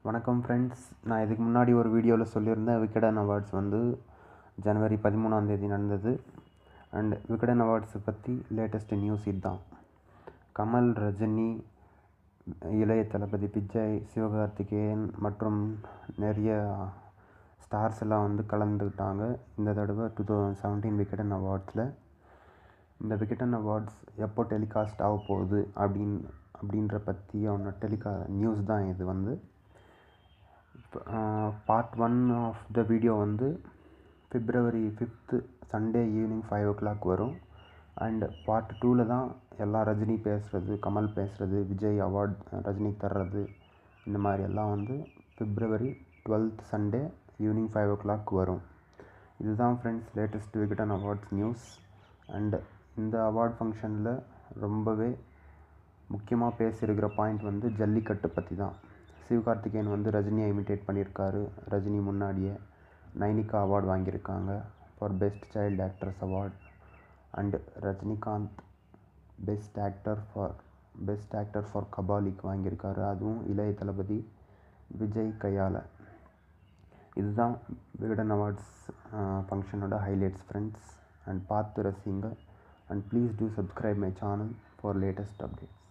வணக்கம் ஃப்ரெண்ட்ஸ். நான் இதுக்கு முன்னாடி ஒரு வீடியோவில் சொல்லியிருந்தேன், விகடன் அவார்ட்ஸ் வந்து ஜனவரி 13ஆம் தேதி நடந்தது. அண்ட் விகடன் அவார்ட்ஸை பற்றி லேட்டஸ்ட் நியூஸ் இதுதான். கமல், ரஜினி, இளைய தளபதி விஜய், சிவகார்த்திகேயன் மற்றும் நிறைய ஸ்டார்ஸ் எல்லாம் வந்து கலந்துக்கிட்டாங்க இந்த தடவை 2017 விகடன் அவார்ட்ஸில். இந்த விகடன் அவார்ட்ஸ் எப்போ டெலிகாஸ்ட் ஆக போகுது அப்படின்ற பற்றியான நியூஸ் தான் இது வந்து. பார்ட் 1 ஆஃப் த வீடியோ வந்து February 5th Sunday evening 5 o'clock வரும். அண்ட் பார்ட் 2ல் தான் எல்லாம் ரஜினி பேசுகிறது, கமல் பேசுகிறது, விஜய் அவார்ட் ரஜினிக்கு தர்றது, இந்த மாதிரி எல்லாம் வந்து February 12th Sunday evening 5 o'clock வரும். இதுதான் friends latest Vikatan awards news. And இந்த அவார்ட் ஃபங்க்ஷனில் ரொம்பவே முக்கியமாக பேசியிருக்கிற பாயிண்ட் வந்து ஜல்லிக்கட்டு பற்றி தான். சிவகார்த்திகேயன் வந்து ரஜினியை இமிட்டேட் பண்ணியிருக்காரு. ரஜினி முன்னாடியே நைனிகா அவார்டு வாங்கியிருக்காங்க for best child actress award. And Rajinikanth best actor for கபாலிக்கு வாங்கியிருக்காரு, அதுவும் இளைய தளபதி விஜய் கையால். இதுதான் விகடன் அவார்ட்ஸ் ஃபங்க்ஷனோட ஹைலைட்ஸ் ஃப்ரெண்ட்ஸ். அண்ட் பார்த்து ரசிங்க. And please do subscribe my channel for latest updates.